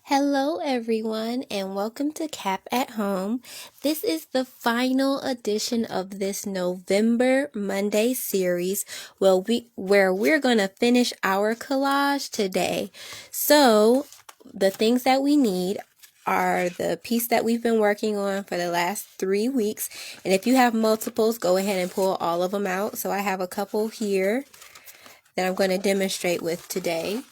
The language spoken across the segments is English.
Hello everyone and welcome to Cap at Home. This is the final edition of this November Monday series where we're going to finish our collage today. So the things that we need are the piece that we've been working on for the last 3 weeks. And if you have multiples, go ahead and pull all of them out. So I have a couple here that I'm going to demonstrate with today.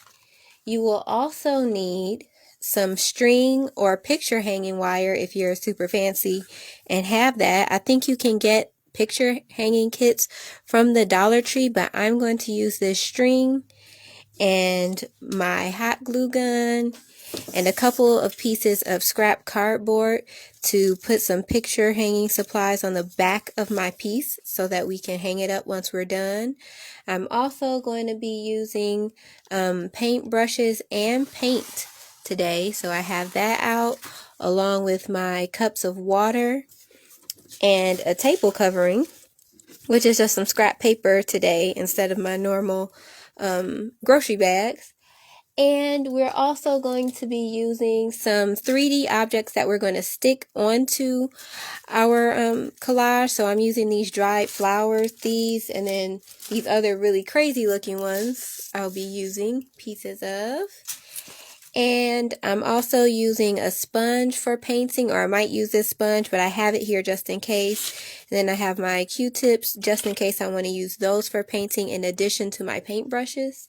You will also need some string or picture hanging wire if you're super fancy and have that. I think you can get picture hanging kits from the Dollar Tree, but I'm going to use this string and my hot glue gun and a couple of pieces of scrap cardboard to put some picture hanging supplies on the back of my piece so that we can hang it up once we're done. I'm also going to be using paint brushes and paint today, so I have that out along with my cups of water and a table covering, which is just some scrap paper today instead of my normal grocery bags. And we're also going to be using some 3D objects that we're going to stick onto our collage. So I'm using these dried flowers, these, and then these other really crazy looking ones I'll be using pieces of. And I'm also using a sponge for painting, or I might use this sponge, but I have it here just in case. And then I have my Q-tips just in case I want to use those for painting in addition to my paintbrushes.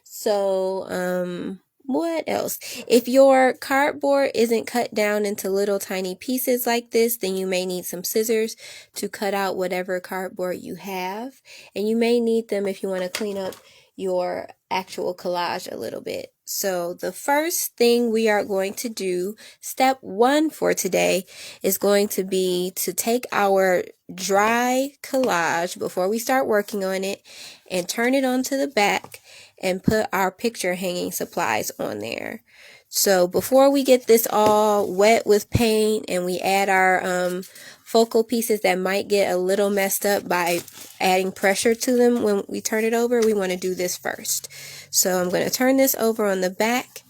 So, what else? If your cardboard isn't cut down into little tiny pieces like this, then you may need some scissors to cut out whatever cardboard you have. And you may need them if you want to clean up your actual collage a little bit. So the first thing we are going to do, step 1 for today, is going to be to take our dry collage before we start working on it and turn it onto the back and put our picture hanging supplies on there. So before we get this all wet with paint and we add our focal pieces that might get a little messed up by adding pressure to them when we turn it over, we want to do this first. So I'm going to turn this over on the back,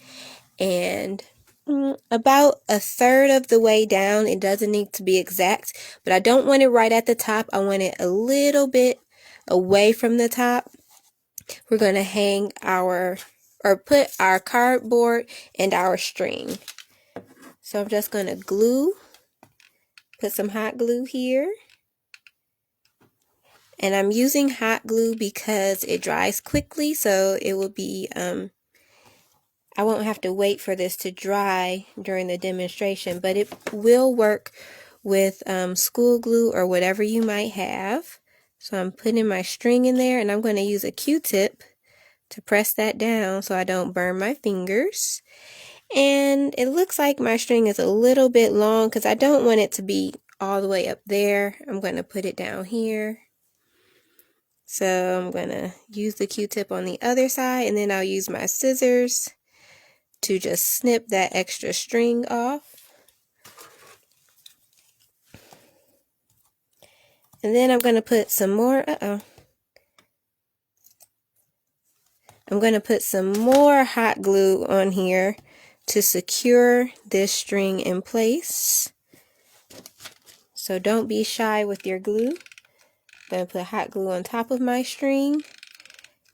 and about a third of the way down. It doesn't need to be exact, but I don't want it right at the top. I want it a little bit away from the top. We're going to hang put our cardboard and our string. So I'm just going to put some hot glue here. And I'm using hot glue because it dries quickly, so it will be, I won't have to wait for this to dry during the demonstration, but it will work with school glue or whatever you might have. So I'm putting my string in there, and I'm going to use a Q-tip to press that down so I don't burn my fingers. And it looks like my string is a little bit long because I don't want it to be all the way up there. I'm going to put it down here. So I'm going to use the Q-tip on the other side, and then I'll use my scissors to just snip that extra string off. And then I'm going to put some more, I'm going to put some more hot glue on here to secure this string in place. So don't be shy with your glue. I'm going to put hot glue on top of my string.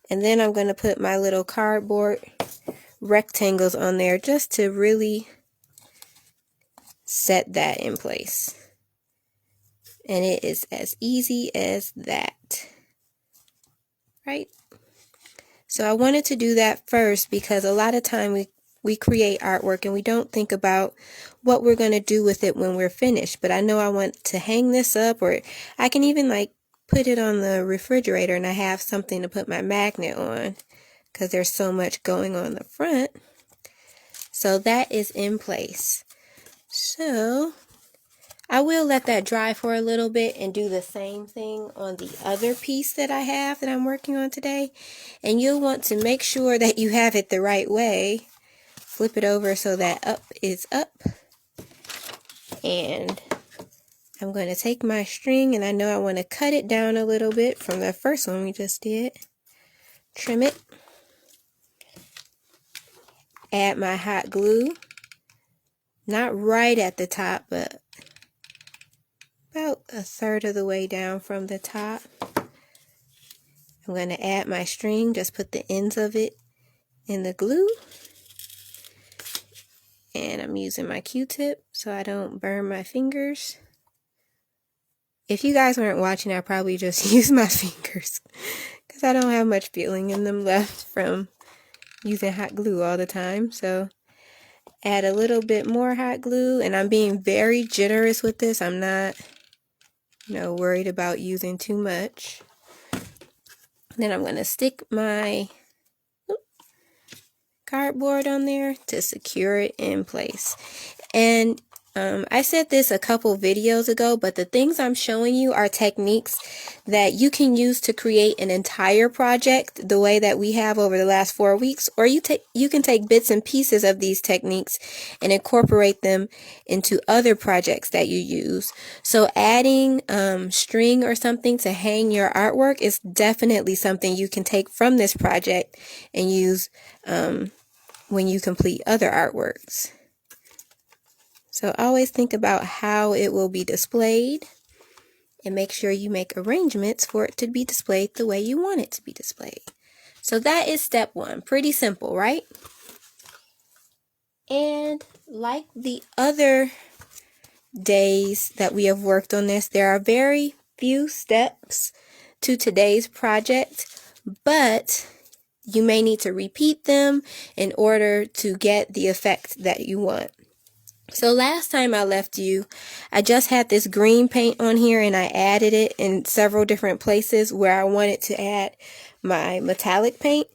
And then I'm going to put my little cardboard rectangles on there just to really set that in place. And it is as easy as that. Right? So I wanted to do that first because a lot of time we create artwork and we don't think about what we're going to do with it when we're finished. But I know I want to hang this up, or I can even put it on the refrigerator and I have something to put my magnet on because there's so much going on the front. So that is in place. So I will let that dry for a little bit and do the same thing on the other piece that I have that I'm working on today. And you'll want to make sure that you have it the right way. Flip it over so that up is up. And I'm going to take my string, and I know I want to cut it down a little bit from the first one we just did. Trim it. Add my hot glue not right at the top, but about a third of the way down from the top. I'm going to add my string, just put the ends of it in the glue. And I'm using my Q-tip so I don't burn my fingers. If you guys weren't watching, I probably just use my fingers because I don't have much feeling in them left from using hot glue all the time. So add a little bit more hot glue, and I'm being very generous with this. I'm not, worried about using too much. Then I'm going to stick my cardboard on there to secure it in place. And I said this a couple videos ago, but the things I'm showing you are techniques that you can use to create an entire project the way that we have over the last 4 weeks, or you can take bits and pieces of these techniques and incorporate them into other projects that you use. So adding string or something to hang your artwork is definitely something you can take from this project and use when you complete other artworks. So always think about how it will be displayed and make sure you make arrangements for it to be displayed the way you want it to be displayed. So that is step 1. Pretty simple, right? And like the other days that we have worked on this, there are very few steps to today's project, but you may need to repeat them in order to get the effect that you want. So last time I left you, I just had this green paint on here and I added it in several different places where I wanted to add my metallic paint.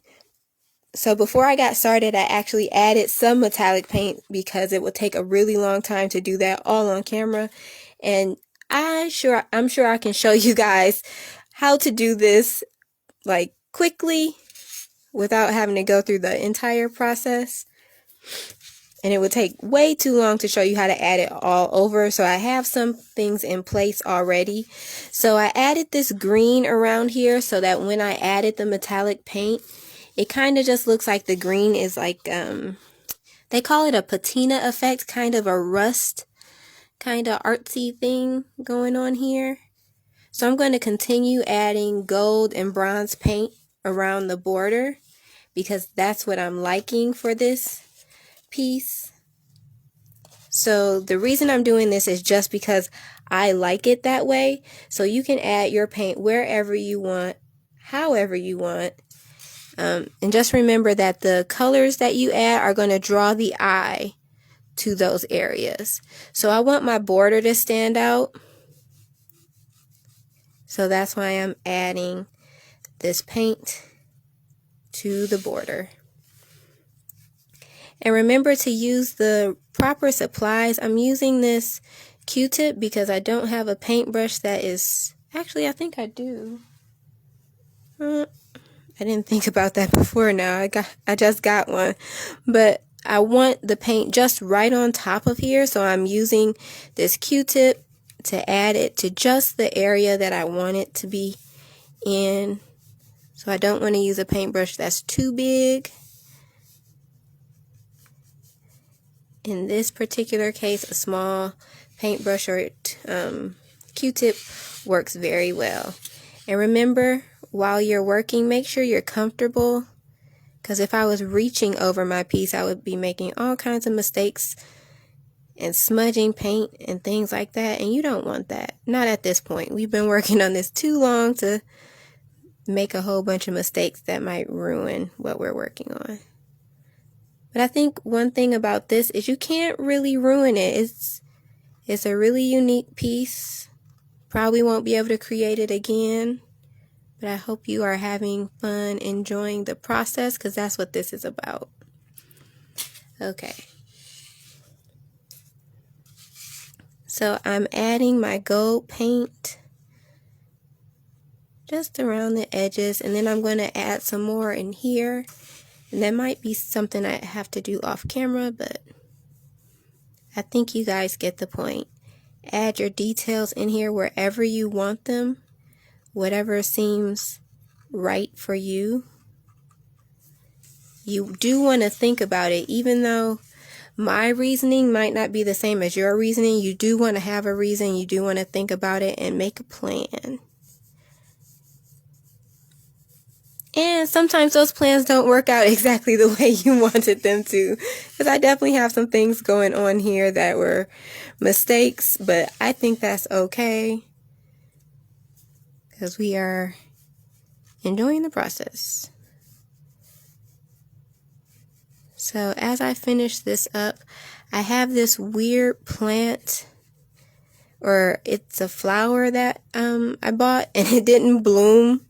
So before I got started, I actually added some metallic paint because it would take a really long time to do that all on camera. And I'm sure I can show you guys how to do this like quickly without having to go through the entire process. And it would take way too long to show you how to add it all over. So I have some things in place already. So I added this green around here so that when I added the metallic paint, it kind of just looks like the green is like, they call it a patina effect, kind of a rust, kind of artsy thing going on here. So I'm going to continue adding gold and bronze paint around the border because that's what I'm liking for this piece. So the reason I'm doing this is just because I like it that way. So you can add your paint wherever you want, however you want. And just remember that the colors that you add are going to draw the eye to those areas. So I want my border to stand out. So that's why I'm adding this paint to the border. And remember to use the proper supplies. I'm using this Q-tip because I don't have a paintbrush that is... Actually, I think I do. I didn't think about that before now. I just got one. But I want the paint just right on top of here. So I'm using this Q-tip to add it to just the area that I want it to be in. So I don't want to use a paintbrush that's too big. In this particular case, a small paintbrush or Q-tip works very well. And remember, while you're working, make sure you're comfortable, because if I was reaching over my piece, I would be making all kinds of mistakes and smudging paint and things like that, and you don't want that. Not at this point. We've been working on this too long to make a whole bunch of mistakes that might ruin what we're working on. But I think one thing about this is you can't really ruin it. It's a really unique piece. Probably won't be able to create it again. But I hope you are having fun enjoying the process, because that's what this is about. Okay. So I'm adding my gold paint just around the edges, and then I'm going to add some more in here. And that might be something I have to do off camera, but I think you guys get the point. Add your details in here wherever you want them, whatever seems right for you. You do want to think about it, even though my reasoning might not be the same as your reasoning. You do want to have a reason. You do want to think about it and make a plan. And sometimes those plans don't work out exactly the way you wanted them to. Because I definitely have some things going on here that were mistakes. But I think that's okay. Because we are enjoying the process. So as I finish this up, I have this weird plant, or it's a flower that I bought, and it didn't bloom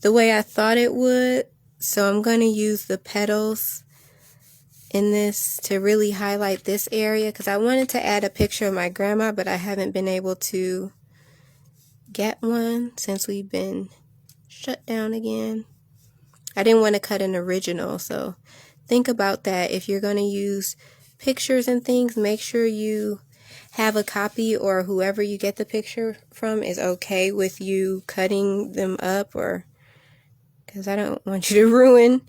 the way I thought it would. So I'm going to use the petals in this to really highlight this area, because I wanted to add a picture of my grandma, but I haven't been able to get one since we've been shut down again. I didn't want to cut an original, so think about that. If you're going to use pictures and things, make sure you have a copy, or whoever you get the picture from is okay with you cutting them up, or because I don't want you to ruin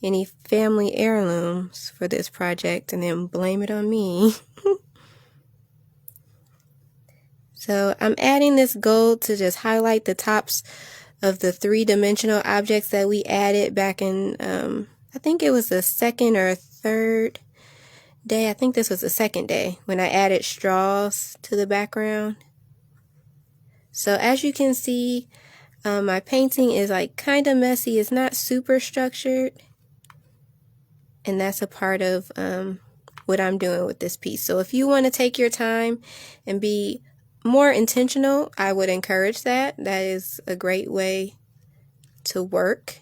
any family heirlooms for this project and then blame it on me. So I'm adding this gold to just highlight the tops of the three-dimensional objects that we added back in, I think it was the second or third day. I think this was the second day when I added straws to the background. So as you can see, my painting is like kind of messy. It's not super structured. And that's a part of what I'm doing with this piece. So if you want to take your time and be more intentional, I would encourage that. That is a great way to work.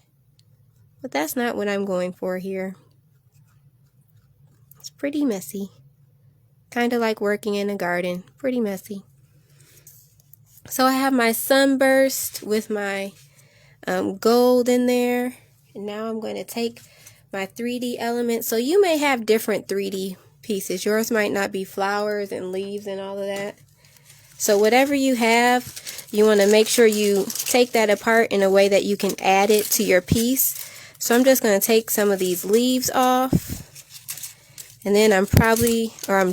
But that's not what I'm going for here. It's pretty messy. Kind of like working in a garden. Pretty messy. So I have my sunburst with my gold in there. And now I'm going to take my 3D elements. So you may have different 3D pieces. Yours might not be flowers and leaves and all of that. So whatever you have, you want to make sure you take that apart in a way that you can add it to your piece. So I'm just going to take some of these leaves off. And then I'm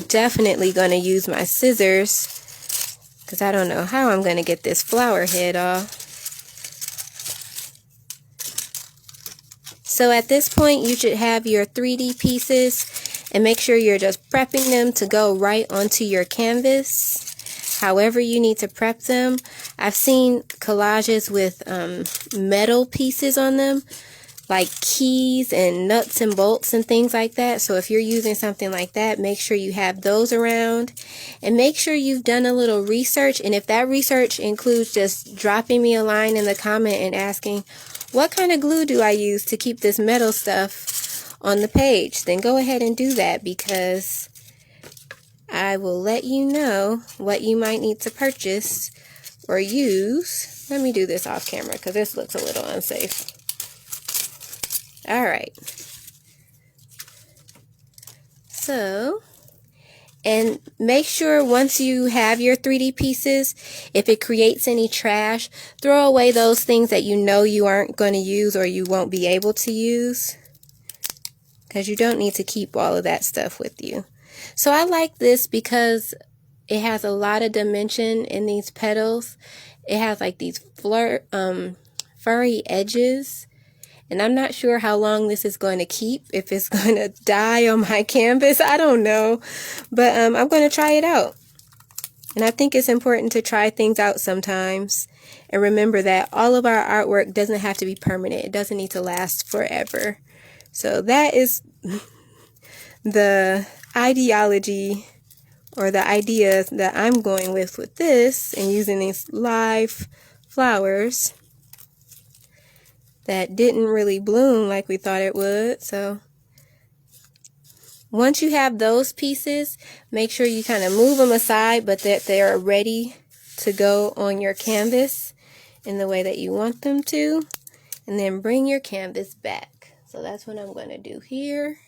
definitely going to use my scissors, because I don't know how I'm going to get this flower head off. So at this point, you should have your 3D pieces, and make sure you're just prepping them to go right onto your canvas. However you need to prep them. I've seen collages with metal pieces on them, like keys and nuts and bolts and things like that. So if you're using something like that, make sure you have those around, and make sure you've done a little research. And if that research includes just dropping me a line in the comment and asking, what kind of glue do I use to keep this metal stuff on the page, then go ahead and do that, because I will let you know what you might need to purchase or use. Let me do this off camera because this looks a little unsafe. Alright. So, and make sure once you have your 3D pieces, if it creates any trash, throw away those things that you know you aren't going to use or you won't be able to use, because you don't need to keep all of that stuff with you. So I like this because it has a lot of dimension in these petals. It has like these furry edges. And I'm not sure how long this is going to keep, if it's going to die on my canvas. I don't know. But I'm going to try it out. And I think it's important to try things out sometimes. And remember that all of our artwork doesn't have to be permanent. It doesn't need to last forever. So that is the ideology, or the idea that I'm going with this, and using these live flowers that didn't really bloom like we thought it would. So once you have those pieces, make sure you kind of move them aside, but that they're ready to go on your canvas in the way that you want them to, and then bring your canvas back. So that's what I'm going to do here.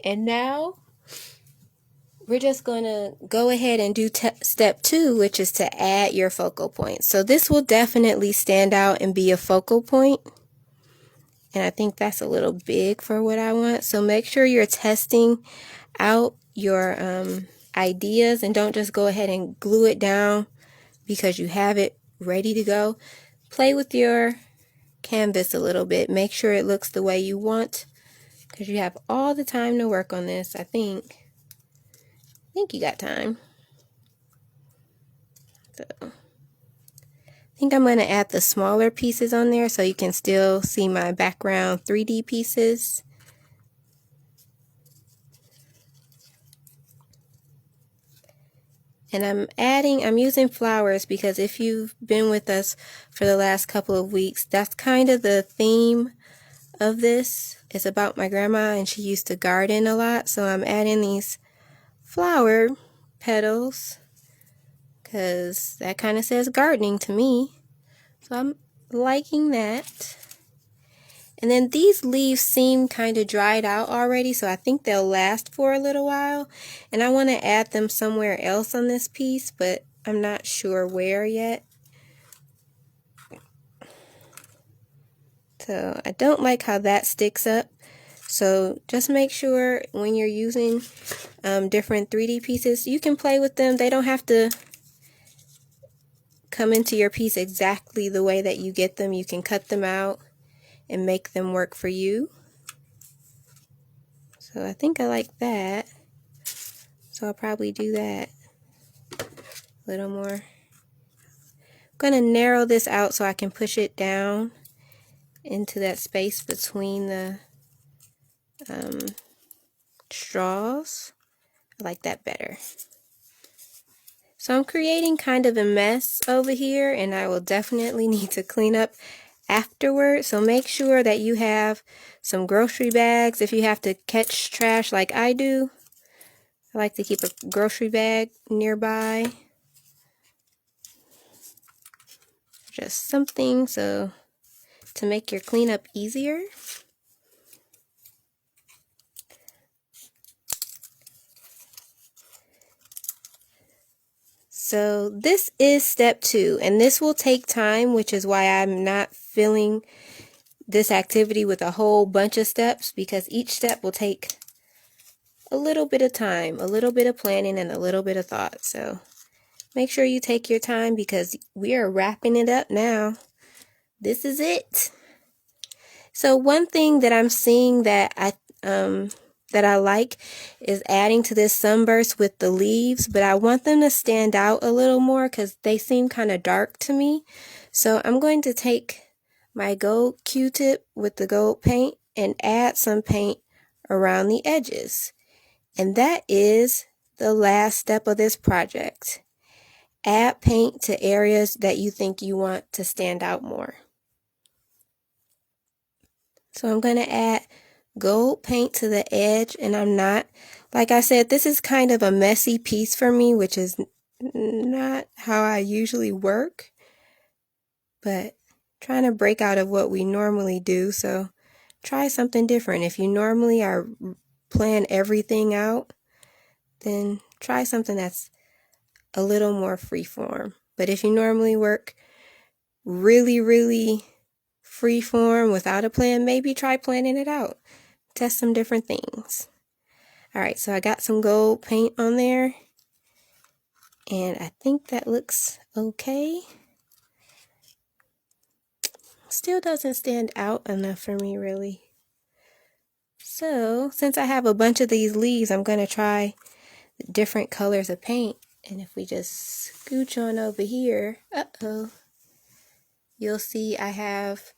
And now we're just going to go ahead and do step 2, which is to add your focal point. So this will definitely stand out and be a focal point. and I think that's a little big for what I want. So make sure you're testing out your ideas and don't just go ahead and glue it down because you have it ready to go. Play with your canvas a little bit. Make sure it looks the way you want because you have all the time to work on this. I think you got time. So I think I'm going to add the smaller pieces on there so you can still see my background 3D pieces. And I'm using flowers because if you've been with us for the last couple of weeks, that's kind of the theme of this. It's about my grandma and she used to garden a lot. So I'm adding these flower petals because that kind of says gardening to me. So I'm liking that. And then these leaves seem kind of dried out already, so I think they'll last for a little while. And I want to add them somewhere else on this piece, but I'm not sure where yet. So I don't like how that sticks up. So just make sure when you're using different 3D pieces, you can play with them. They don't have to come into your piece exactly the way that you get them. You can cut them out and make them work for you. So I think I like that. So I'll probably do that a little more. I'm going to narrow this out so I can push it down into that space between the straws. I like that better. So I'm creating kind of a mess over here, and I will definitely need to clean up afterward. So make sure that you have some grocery bags if you have to catch trash like I do. I like to keep a grocery bag nearby. Just something so to make your cleanup easier. So this is step 2, and this will take time, which is why I'm not filling this activity with a whole bunch of steps, because each step will take a little bit of time, a little bit of planning, and a little bit of thought. So make sure you take your time because we are wrapping it up now. This is it. So one thing that I'm seeing that I like is adding to this sunburst with the leaves, but I want them to stand out a little more because they seem kind of dark to me. So I'm going to take my gold Q-tip with the gold paint and add some paint around the edges. And that is the last step of this project. Add paint to areas that you think you want to stand out more. So I'm going to add gold paint to the edge, and I'm not, like I said, this is kind of a messy piece for me, which is not how I usually work, but trying to break out of what we normally do. So try something different. If you normally plan everything out, then try something that's a little more freeform. But if you normally work really freeform without a plan, maybe try planning it out. Test some different things. Alright, so I got some gold paint on there, and I think that looks okay. Still doesn't stand out enough for me, really. So, since I have a bunch of these leaves, I'm going to try different colors of paint. And if we just scooch on over here, you'll see I have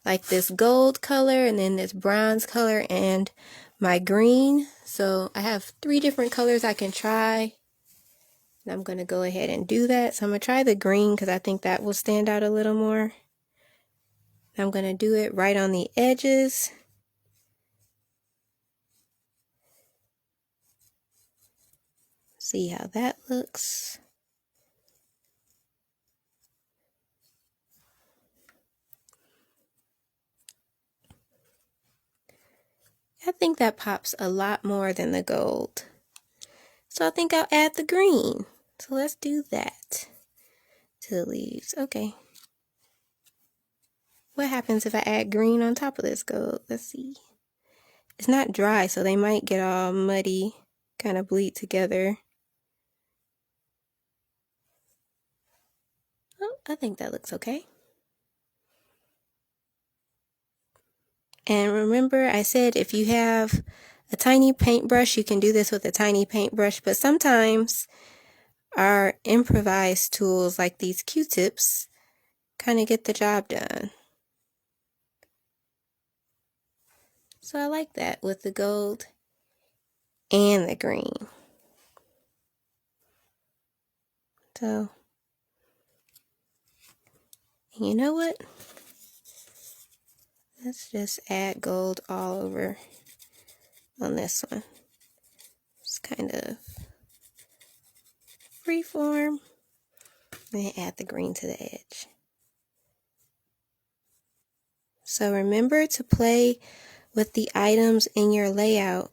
like this gold color and then this bronze color and my green. So I have 3 different colors I can try. And I'm going to go ahead and do that. So I'm going to try the green because I think that will stand out a little more. I'm going to do it right on the edges. See how that looks. I think that pops a lot more than the gold. So I think I'll add the green. So let's do that to the leaves. Okay. what happens if I add green on top of this gold? Let's see. It's not dry, so they might get all muddy, kind of bleed together. Oh, I think that looks okay. And remember, I said if you have a tiny paintbrush, you can do this with a tiny paintbrush, but sometimes our improvised tools like these Q-tips kind of get the job done. So I like that with the gold and the green. So, you know what? Let's just add gold all over on this one. Just kind of freeform. And add the green to the edge. So remember to play with the items in your layout.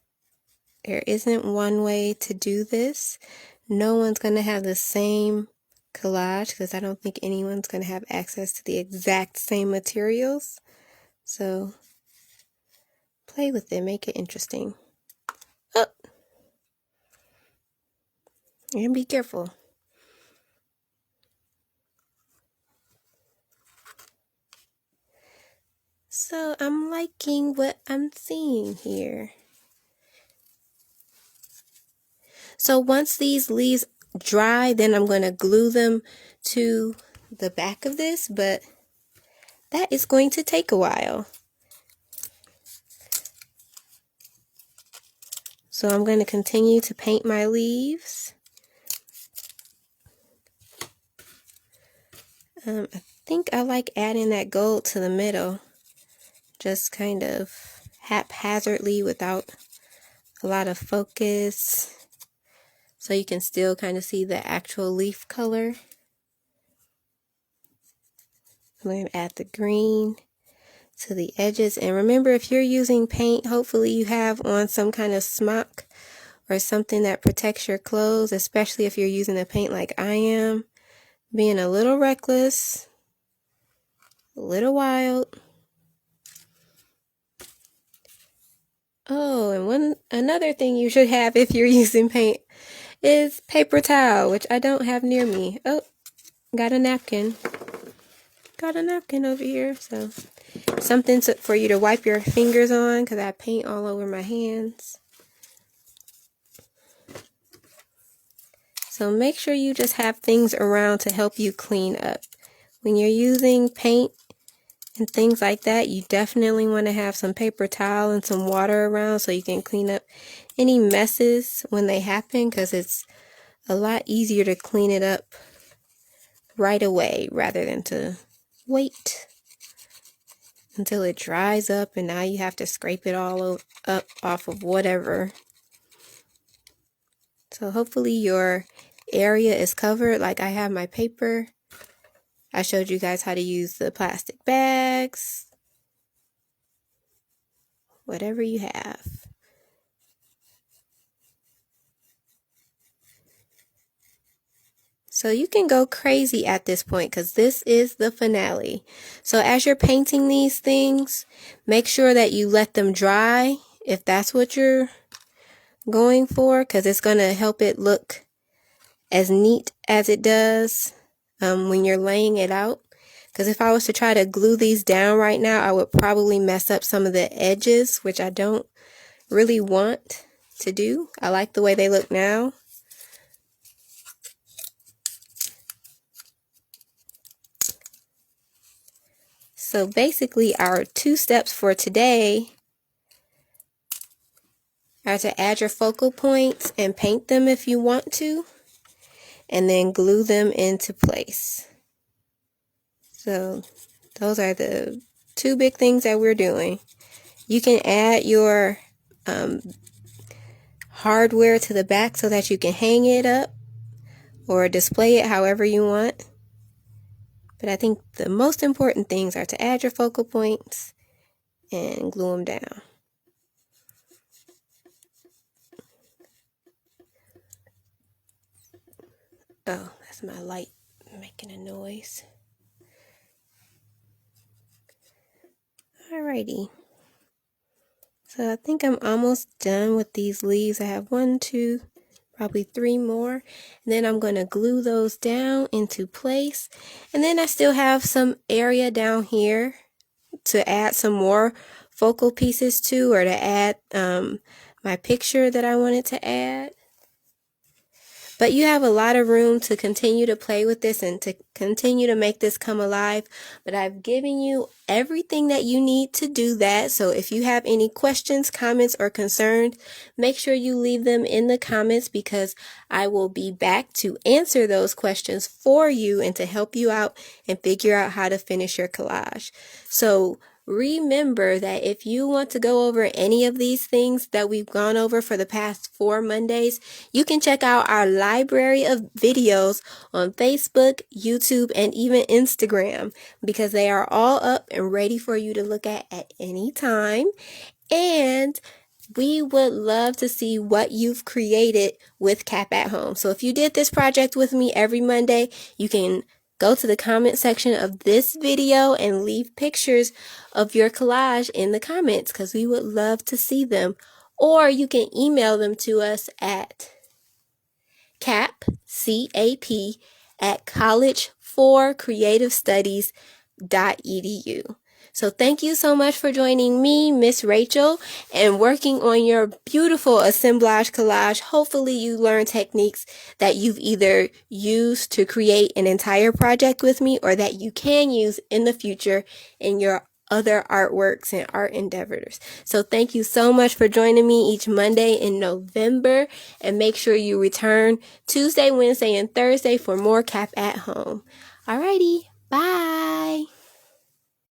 There isn't one way to do this. No one's going to have the same collage because I don't think anyone's going to have access to the exact same materials. So play with it, make it interesting. Oh, and be careful. So I'm liking what I'm seeing here. So once these leaves dry, then I'm going to glue them to the back of this, but that is going to take a while. So I'm going to continue to paint my leaves. I think I like adding that gold to the middle, just kind of haphazardly without a lot of focus, so you can still kind of see the actual leaf color. I'm going to add the green to the edges, and remember, if you're using paint, hopefully you have on some kind of smock or something that protects your clothes, especially if you're using the paint like I am. Being a little reckless, a little wild. Oh, and another thing you should have if you're using paint is paper towel, which I don't have near me. Oh, got a napkin. Got a napkin over here, so something for you to wipe your fingers on because I have paint all over my hands. So make sure you just have things around to help you clean up. When you're using paint and things like that, you definitely want to have some paper towel and some water around so you can clean up any messes when they happen, because it's a lot easier to clean it up right away rather than to wait until it dries up and now you have to scrape it all up off of whatever. So hopefully your area is covered. Like I have my paper. I showed you guys how to use the plastic bags. Whatever you have. So you can go crazy at this point because this is the finale. So as you're painting these things, make sure that you let them dry if that's what you're going for, because it's going to help it look as neat as it does when you're laying it out. Because if I was to try to glue these down right now, I would probably mess up some of the edges, which I don't really want to do. I like the way they look now. So basically our 2 steps for today are to add your focal points and paint them if you want to, and then glue them into place. So those are the 2 big things that we're doing. You can add your hardware to the back so that you can hang it up or display it however you want. But I think the most important things are to add your focal points and glue them down. Oh, that's my light making a noise. Alrighty. So I think I'm almost done with these leaves. I have 1, 2, probably 3 more. And then I'm going to glue those down into place. And then I still have some area down here to add some more focal pieces to, or to add my picture that I wanted to add. But you have a lot of room to continue to play with this and to continue to make this come alive. But I've given you everything that you need to do that. So if you have any questions, comments, or concerns, make sure you leave them in the comments, because I will be back to answer those questions for you and to help you out and figure out how to finish your collage. So remember that if you want to go over any of these things that we've gone over for the past 4 Mondays, you can check out our library of videos on Facebook, YouTube, and even Instagram, because they are all up and ready for you to look at any time. And we would love to see what you've created with Cap at Home. So if you did this project with me every Monday, you can go to the comment section of this video and leave pictures of your collage in the comments, because we would love to see them. Or you can email them to us at CAP, C-A-P, at college4creativestudies.edu. So thank you so much for joining me, Miss Rachel, and working on your beautiful assemblage collage. Hopefully you learn techniques that you've either used to create an entire project with me, or that you can use in the future in your other artworks and art endeavors. So thank you so much for joining me each Monday in November, and make sure you return Tuesday, Wednesday, and Thursday for more Cap at Home. Alrighty, bye.